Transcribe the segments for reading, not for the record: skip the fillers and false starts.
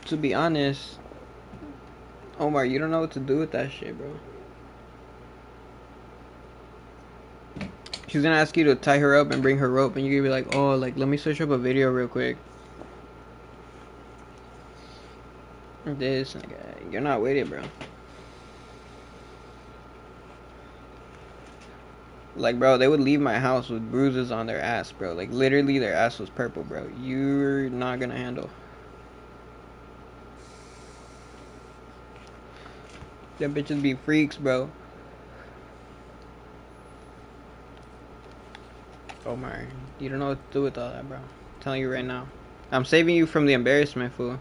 To be honest, Omar, you don't know what to do with that shit, bro. She's gonna ask you to tie her up and bring her rope, and you're gonna be like, oh, like, let me switch up a video real quick. This, like, you're not with it, bro. Like, bro, they would leave my house with bruises on their ass, bro. Like, literally, their ass was purple, bro. You're not gonna handle. Them bitches be freaks, bro. Omar, you don't know what to do with all that, bro. I'm telling you right now. I'm saving you from the embarrassment, fool.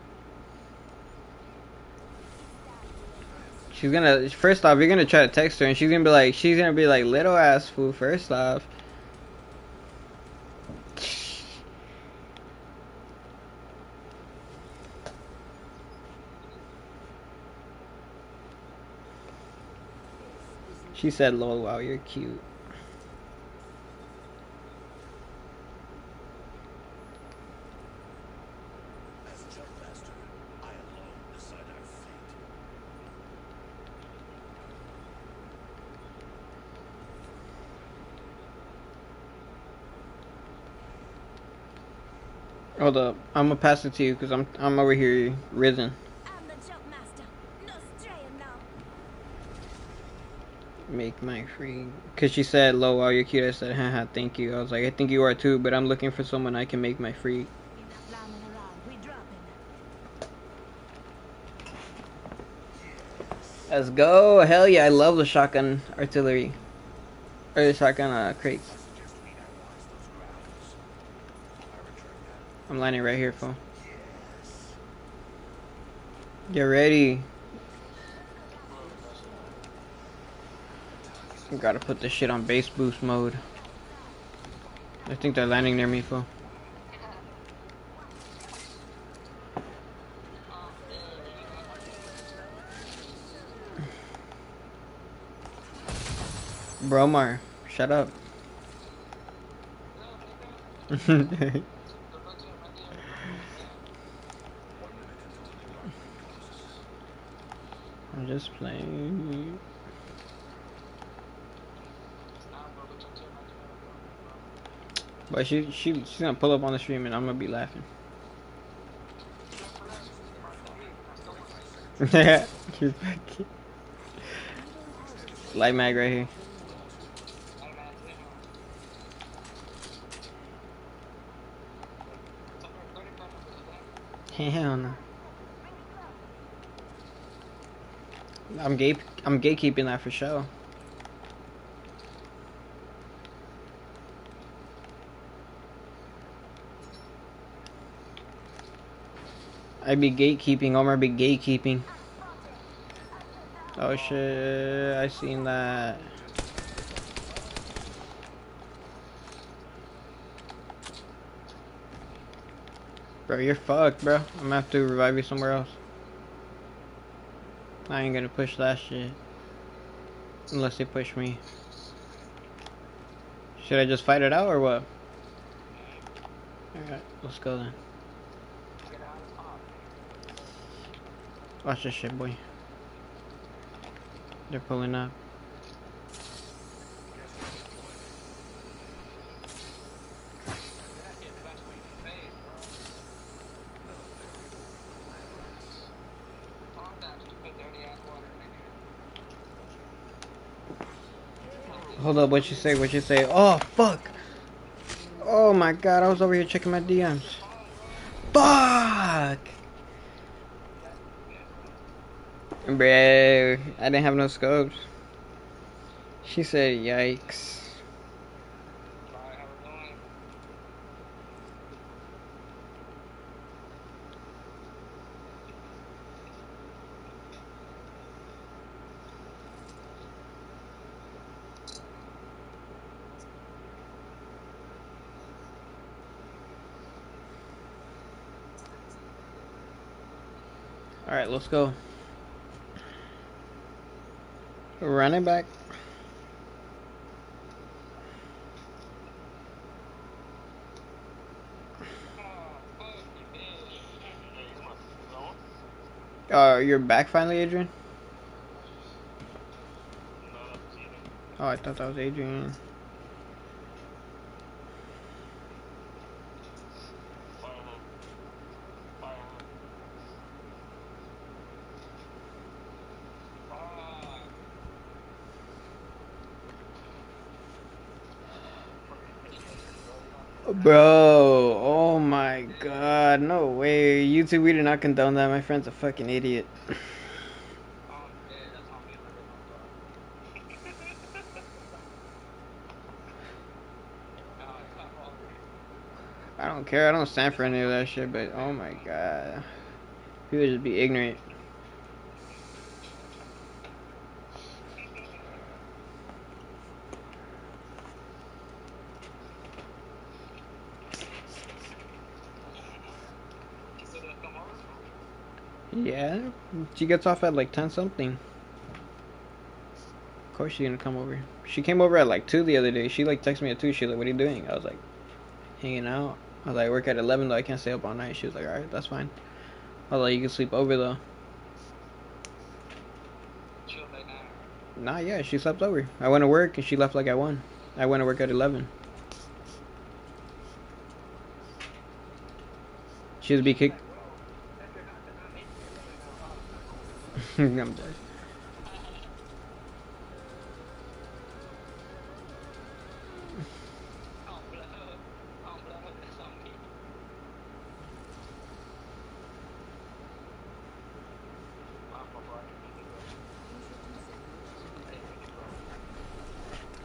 She's gonna, first off, you're gonna try to text her, and she's gonna be like, little ass fool, first off. She said, lol, wow, you're cute. Hold up, I'm gonna pass it to you because I'm over here risen. Make my free. Because she said, lol, wow, you're cute. I said, haha, thank you. I was like, I think you are too, but I'm looking for someone I can make my free. Let's go. Hell yeah, I love the shotgun artillery. Or the shotgun crates. I'm landing right here, fool. Get ready. Gotta put this shit on base boost mode. I think they're landing near me, fool. Bromar, shut up. I'm just playing. But she's gonna pull up on the stream and I'm gonna be laughing. Yeah, light mag right here. Hell no. I'm gatekeeping that for sure. I be gatekeeping, Omar be gatekeeping. Oh shit, I seen that. Bro, you're fucked, bro. I'm gonna have to revive you somewhere else. I ain't gonna push that shit. Unless they push me. Should I just fight it out or what? Alright, let's go then. Watch this shit, boy. They're pulling up. Hold up, what you say? What you say? Oh, fuck! Oh my god, I was over here checking my DMs. Fuck! Bro, I didn't have no scopes. She said, yikes. Alright, let's go. Running back. You're back finally, Adrian? Oh, I thought that was Adrian. Bro, oh my god, no way. YouTube, we did not condone that. My friend's a fucking idiot. I don't care. I don't stand for any of that shit, but oh my god. People just be ignorant. Yeah, she gets off at like 10 something. Of course she's gonna come over. She came over at like 2 the other day. She like texted me at 2. She's like, what are you doing? I was like, hanging out. I was like, I work at 11 though. I can't stay up all night. She was like, alright, that's fine. I was like, you can sleep over though. Nah, yeah, she slept over. I went to work and she left like at 1. I went to work at 11. She was be kicked. I'm dead.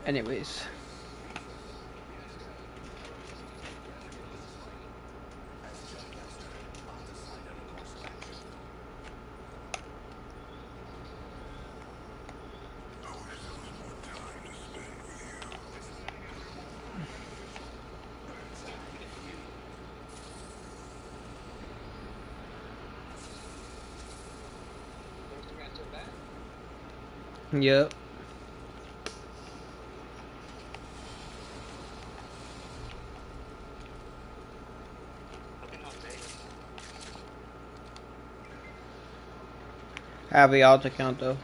Anyways. Yep. Have the alt account though.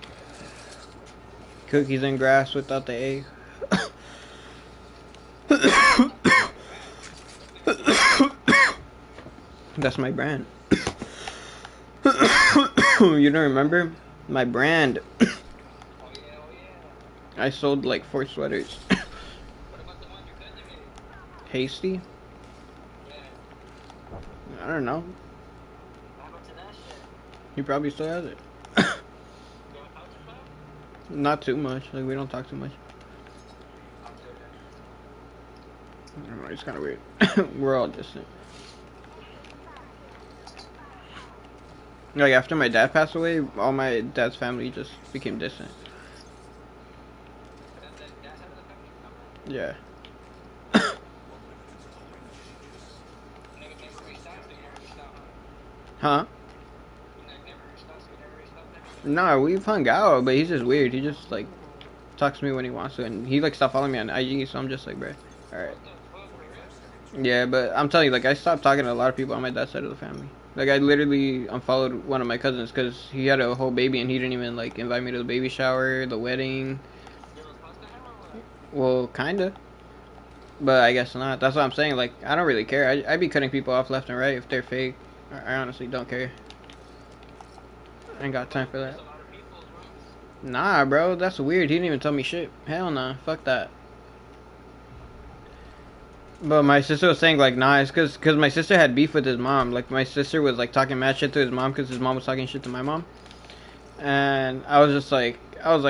Cookies and grass without the A. That's my brand. You don't remember? My brand. I sold like 4 sweaters. Hasty? I don't know. He probably still has it. Not too much. Like, we don't talk too much. I don't know, it's kind of weird. We're all distant. Like, after my dad passed away, all my dad's family just became distant. Yeah. Huh? Nah, we've hung out, but he's just weird. He just, like, talks to me when he wants to, and he, like, stopped following me on IG, so I'm just like, bruh, alright. Yeah, but I'm telling you, like, I stopped talking to a lot of people on my dad's side of the family. Like, I literally unfollowed one of my cousins because he had a whole baby and he didn't even, like, invite me to the baby shower, the wedding. Well, kinda. But I guess not. That's what I'm saying. Like, I don't really care. I be cutting people off left and right if they're fake. I honestly don't care. I ain't got time for that. Nah, bro. That's weird. He didn't even tell me shit. Hell nah. Fuck that. But my sister was saying, like, nah, it's cause my sister had beef with his mom. Like, my sister was, like, talking mad shit to his mom because his mom was talking shit to my mom. And I was just like,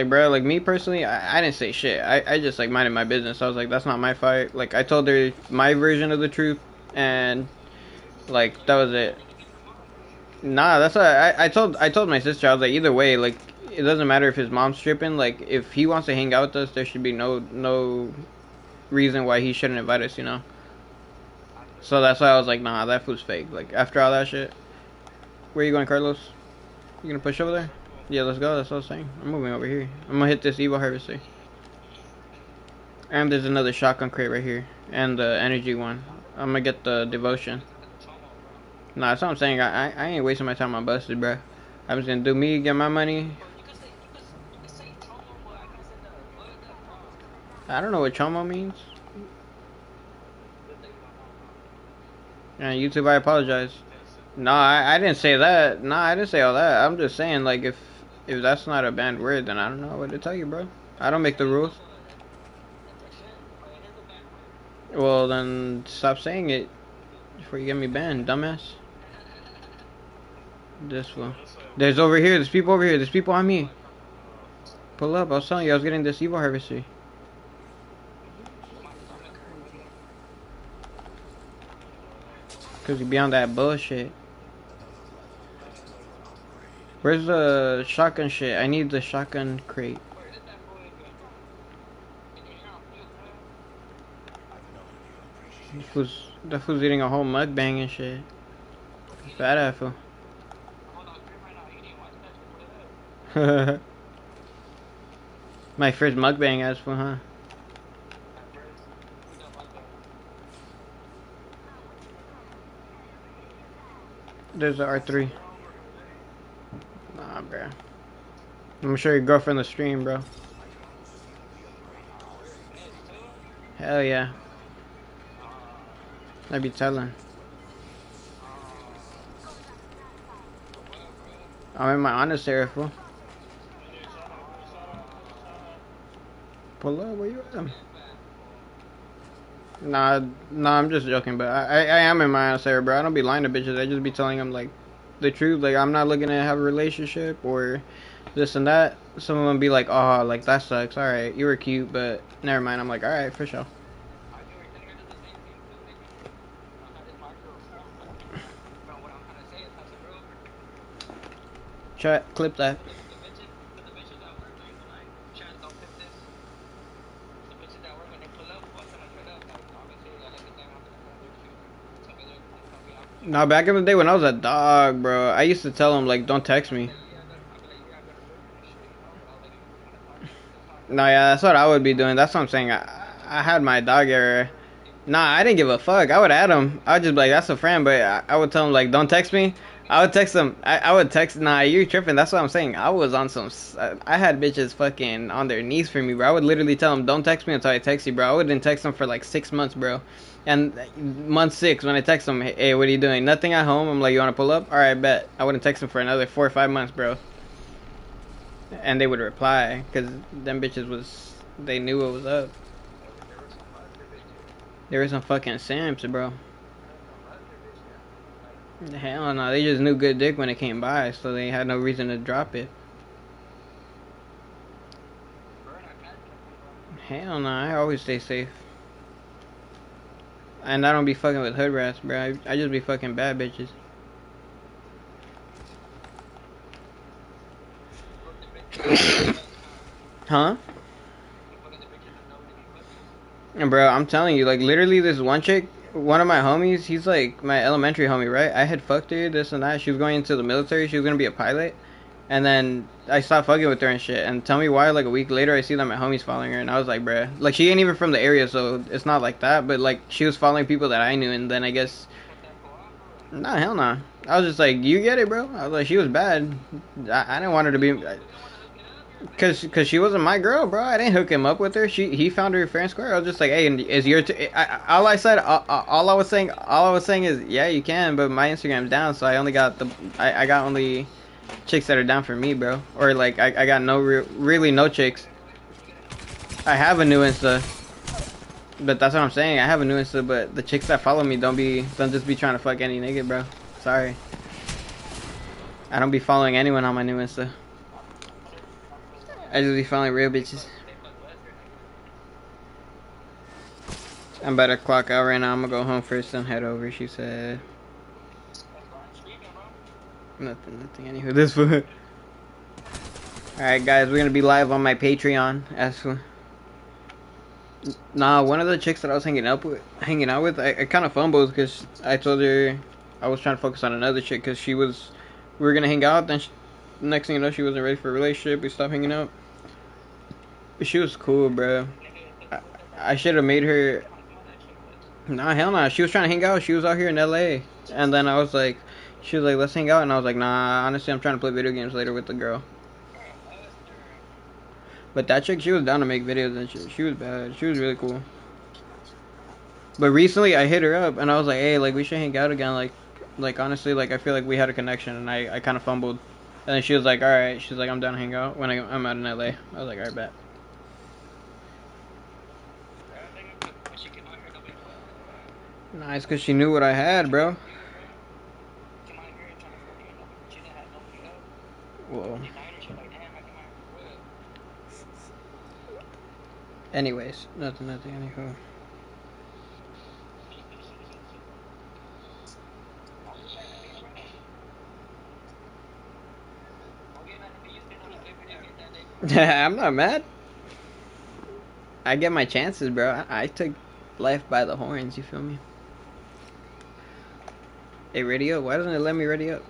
bro, like, me personally, I didn't say shit. I just, like, minded my business. I was like, that's not my fight. Like, I told her my version of the truth, and, like, that was it. Nah, that's what I told my sister. I was like, either way, like, it doesn't matter if his mom's tripping. Like, if he wants to hang out with us, there should be no reason why he shouldn't invite us, you know? So that's why I was like, nah, that food's fake. Like, after all that shit. Where you going, Carlos? You gonna push over there? Yeah, let's go. That's what I was saying. I'm moving over here. I'm gonna hit this Evo Harvester. And there's another shotgun crate right here. And the energy one. I'm gonna get the devotion. Nah, that's what I'm saying. I ain't wasting my time on busted, bruh. I'm just gonna do me, get my money. I don't know what chomo means. And YouTube, I apologize. No, I didn't say that. No, I didn't say all that. I'm just saying, like, if that's not a banned word, then I don't know what to tell you, bro. I don't make the rules. Well, then stop saying it before you get me banned, dumbass. This one. There's over here. There's people over here. There's people on me. Pull up. I was telling you, I was getting this evil harvester. Cause you be on that bullshit. Where's the shotgun shit? I need the shotgun crate. That fool's eating a whole mukbang and shit. Fat ass fool. My first mukbang as fool, huh? There's the R3. Nah, bro. I'm gonna show your girlfriend the stream, bro. Hell yeah. I be telling. I'm in my honest area, fool. Pull up, where you at? Nah, I'm just joking, but I am in my honest area, bro. I don't be lying to bitches. I just be telling them, like, the truth. Like, I'm not looking to have a relationship or this and that. Some of them be like, oh, like, that sucks. Alright, you were cute, but never mind. I'm like, alright, for sure. Chat, clip that. Nah, back in the day when I was a dog, bro, I used to tell them, like, don't text me. Nah, yeah, that's what I would be doing. That's what I'm saying. I had my dog era. Nah, I didn't give a fuck. I would add him. I would just be like, that's a friend, but I would tell him, like, don't text me. I would text him. I would text, nah, you're tripping. That's what I'm saying. I was on some, I had bitches fucking on their knees for me, bro. I would literally tell them, don't text me until I text you, bro. I wouldn't text them for like 6 months, bro. And month 6, when I text them, hey, what are you doing? Nothing at home. I'm like, you want to pull up? All right, bet. I wouldn't text them for another 4 or 5 months, bro. And they would reply, because them bitches was, they knew what was up. There was some fucking simps, bro. Hell no, they just knew good dick when it came by, so they had no reason to drop it. Hell no, I always stay safe. And I don't be fucking with hood rats, bro. I just be fucking bad bitches. Huh? And bro, I'm telling you, like, literally this one chick, one of my homies, he's like my elementary homie, right? I had fucked her, this and that. She was going into the military. She was gonna be a pilot. And then I stopped fucking with her and shit. And tell me why, like, a week later, I see that my homie's following her. And I was like, bruh. Like, she ain't even from the area, so it's not like that. But, like, she was following people that I knew. And then I guess... Nah, hell nah. I was just like, you get it, bro? I was like, she was bad. I didn't want her to be... Cause she wasn't my girl, bro. I didn't hook him up with her. He found her fair and square. I was just like, hey, is your all I said, all I was saying is, yeah, you can, but my Instagram's down, so I only got I got only chicks that are down for me, bro. Or like I got no really no chicks. I have a new Insta, but that's what I'm saying. I have a new Insta, but the chicks that follow me don't just be trying to fuck any nigga, bro. Sorry, I don't be following anyone on my new Insta. I just be following real bitches. I'm about to clock out right now. I'm gonna go home first and head over, she said. Nothing, anywho. This food. Alright, guys, we're gonna be live on my Patreon. Nah, one of the chicks that I was hanging out with, I kind of fumbled because I told her I was trying to focus on another chick because we were gonna hang out, then next thing you know, she wasn't ready for a relationship. We stopped hanging out. But she was cool, bro. I should have made her... Nah, hell nah. She was trying to hang out. She was out here in LA. And then I was like, She was like, let's hang out, and I was like, nah, honestly, I'm trying to play video games later with the girl. But that chick, she was down to make videos and shit. She was bad. She was really cool. But recently, I hit her up, and I was like, hey, like, we should hang out again. Like honestly, like, I feel like we had a connection, and I kind of fumbled. And then she was like, alright. She's like, I'm down to hang out when I'm out in LA. I was like, alright, bet. Nice, because she knew what I had, bro. Whoa. Anyways, nothing, anywho. I'm not mad. I get my chances, bro. I took life by the horns, you feel me? Hey, ready up? Why doesn't it let me ready up?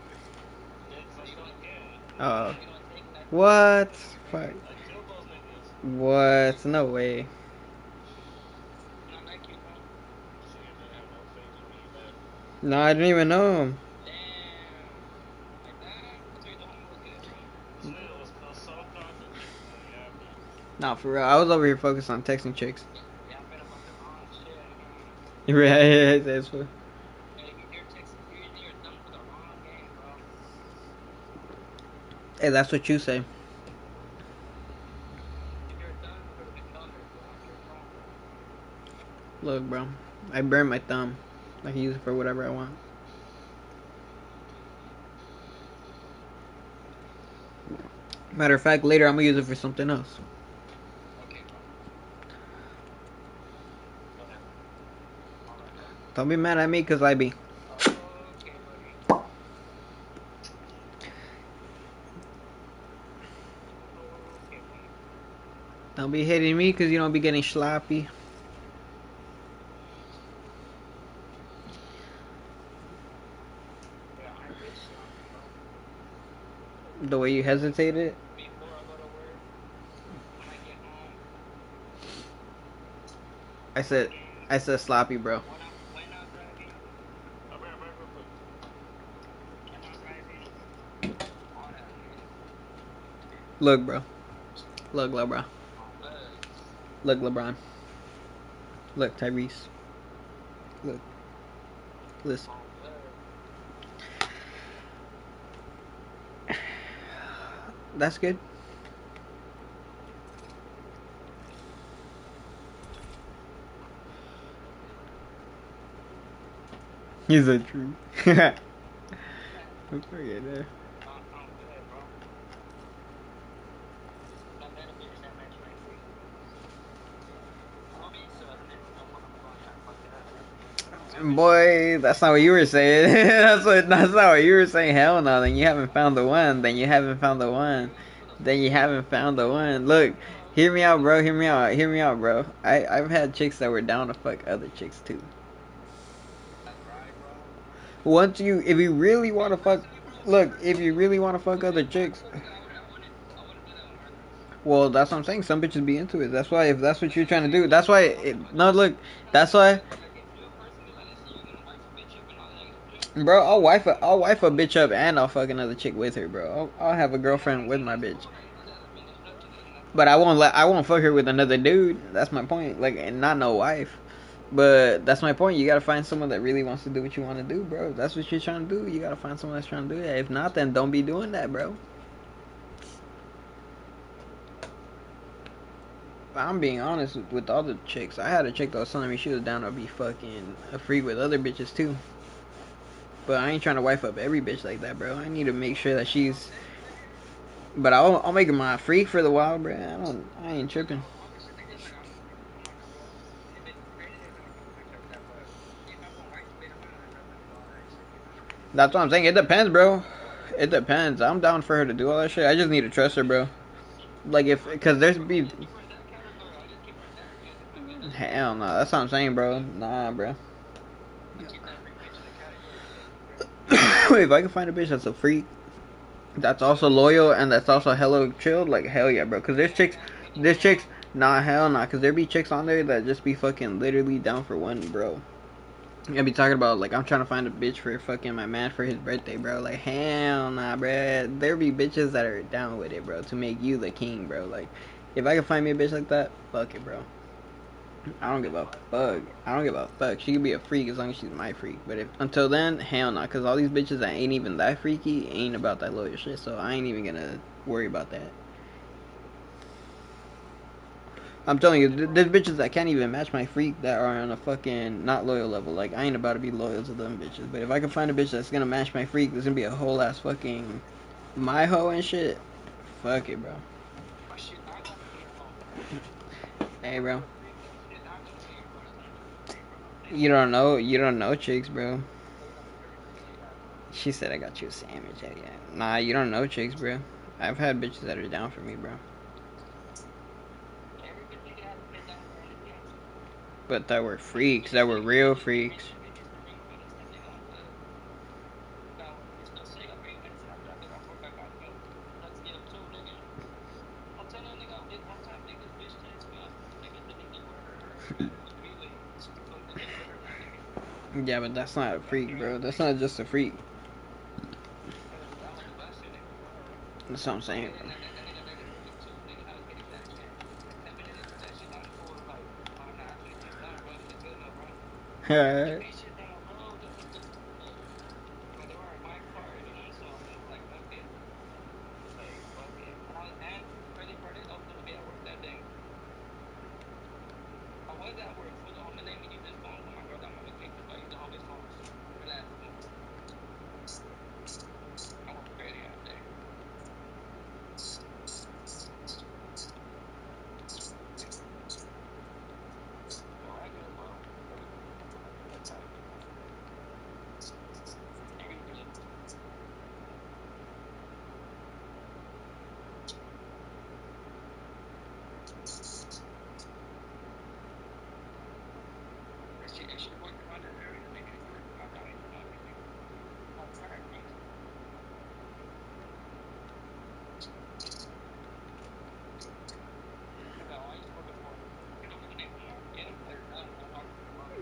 Oh. What? Fuck. What? No way. No, I didn't even know him. Nah, for real. I was over here focused on texting chicks. Right, that's what. Hey, that's what you say. Look, bro. I burned my thumb. I can use it for whatever I want. Matter of fact, later I'm gonna use it for something else. Don't be mad at me, cause I be. Don't be hitting me, cause you don't be getting sloppy. The way you hesitated. I said sloppy, bro. Look, bro. Look, LeBron. Look, LeBron. Look, Tyrese. Look. Listen. That's good. He's a true. I forget that. Boy, that's not what you were saying. That's not what you were saying. Hell no. Then you haven't found the one. Then you haven't found the one. Then you haven't found the one. Look, hear me out, bro. Hear me out. Hear me out, bro. I've had chicks that were down to fuck other chicks too. If you really want to fuck, look, if you really want to fuck other chicks, well, that's what I'm saying. Some bitches be into it. That's why, if that's what you're trying to do, that's why. No, look, that's why. Bro, I'll wife a bitch up and I'll fuck another chick with her, bro. I'll have a girlfriend with my bitch. But I won't fuck her with another dude. That's my point. Like, and not no wife. But that's my point. You gotta find someone that really wants to do what you want to do, bro. If that's what you're trying to do, you gotta find someone that's trying to do that. If not, then don't be doing that, bro. I'm being honest with all the chicks. I had a chick that was telling me she was down to be fucking a freak with other bitches too. But I ain't trying to wife up every bitch like that, bro. I need to make sure that she's. But I'll make her my freak for the while, bro. I ain't tripping. That's what I'm saying. It depends, bro. It depends. I'm down for her to do all that shit. I just need to trust her, bro. Like cause there's be. Hell no. That's what I'm saying, bro. Nah, bro. If I can find a bitch that's a freak, that's also loyal and that's also hella chilled, like hell yeah, bro. Cause there's chicks, nah, hell nah. Cause there be chicks on there that just be fucking literally down for one, bro. I be talking about like I'm trying to find a bitch for fucking my man for his birthday, bro. Like hell nah, bro. There be bitches that are down with it, bro, to make you the king, bro. Like if I can find me a bitch like that, fuck it, bro. I don't give a fuck. I don't give a fuck. She could be a freak as long as she's my freak. But if until then, hell nah. Cause all these bitches that ain't even that freaky ain't about that loyal shit. So I ain't even gonna worry about that. I'm telling you, there's bitches that can't even match my freak that are on a fucking not loyal level. Like I ain't about to be loyal to them bitches. But if I can find a bitch that's gonna match my freak, there's gonna be a whole ass fucking my hoe and shit. Fuck it, bro. Hey, bro. You don't know chicks, bro. She said I got you a sandwich. Yeah, yeah. Nah, you don't know chicks, bro. I've had bitches that are down for me, bro. But that were freaks. That were real freaks. Yeah, but that's not a freak, bro. That's not just a freak. That's what I'm saying, bro.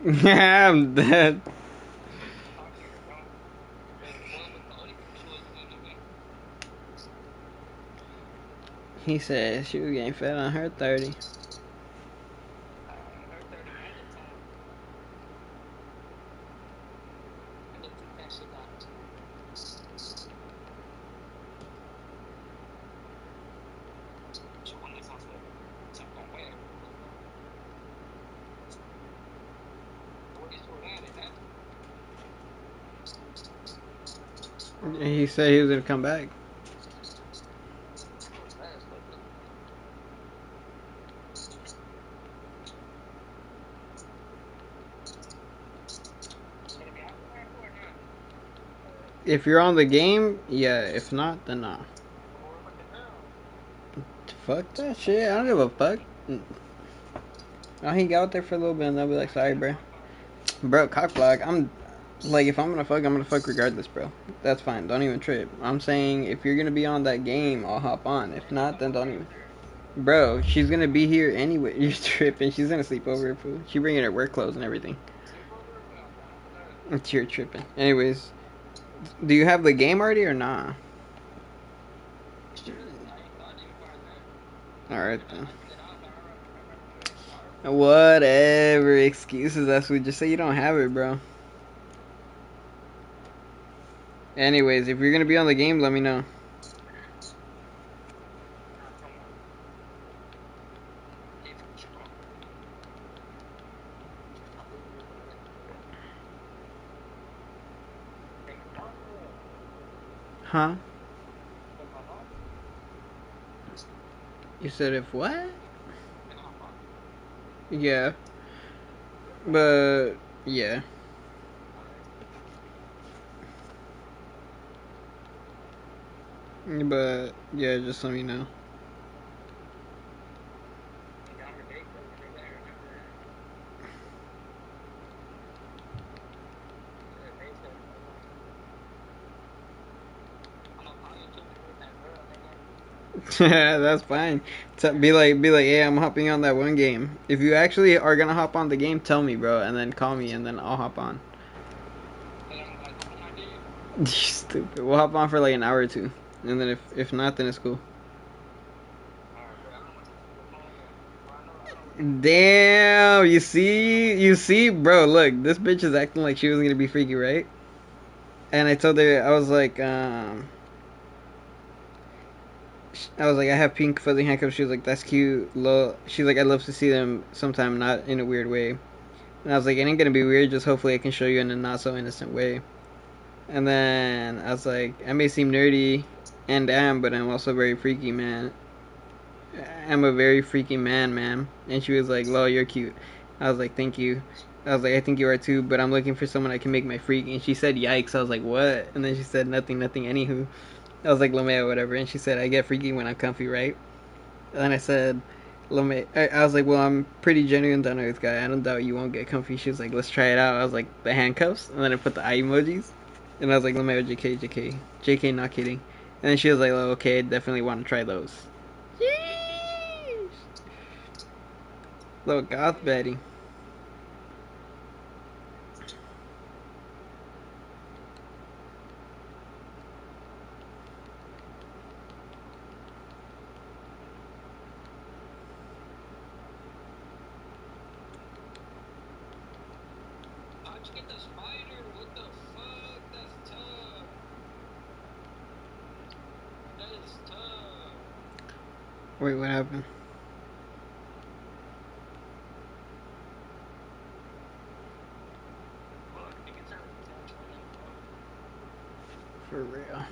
I'm dead. He said she was getting fed on her 30. He said he was gonna come back. If you're on the game, yeah. If not, then nah. Fuck that shit. I don't give a fuck. I'll hang out there for a little bit and they'll be like, sorry, bro. Bro, cock block. I'm like, if I'm gonna fuck, I'm gonna fuck regardless, bro. That's fine. Don't even trip. I'm saying if you're gonna be on that game, I'll hop on. If not, then don't even. Bro, she's gonna be here anyway. You're tripping. She's gonna sleep over, fool. She bringing her work clothes and everything. You're tripping. Anyways, do you have the game already or nah? Alright then. Whatever excuses. That's what. Just say you don't have it, bro. Anyways, if you're gonna be on the game, let me know. Huh? You said if what? Yeah. But yeah. But yeah, just let me know. That's fine. Be like, hey, I'm hopping on that one game. If you actually are gonna hop on the game, tell me, bro, and then call me, and then I'll hop on. You stupid. We'll hop on for like an hour or two, and then if not, then it's cool. Damn, you see, bro. Look, this bitch is acting like she was gonna be freaky, right? And I told her, I was like, I have pink fuzzy handcuffs. She was like, that's cute. Lol. She's like, I'd love to see them sometime, not in a weird way. And I was like, it ain't gonna be weird. Just hopefully I can show you in a not so innocent way. And then I was like, I may seem nerdy and am, but I'm also very freaky, man. I'm a very freaky man, man. And she was like, lol, you're cute. I was like, thank you. I was like, I think you are too, but I'm looking for someone I can make my freak. And she said, yikes. I was like, what? And then she said, nothing, nothing, anywho. I was like, Lomeo, whatever. And she said, I get freaky when I'm comfy, right? And then I said, Lomeo, I was like, well, I'm pretty genuine down to earth guy. I don't doubt you won't get comfy. She was like, let's try it out. I was like, the handcuffs? And then I put the eye emojis. And I was like, Lomeo, JK, JK. JK, not kidding. And then she was like, oh, okay, definitely want to try those. Sheesh. Little goth Betty. Wait, what happened? For real.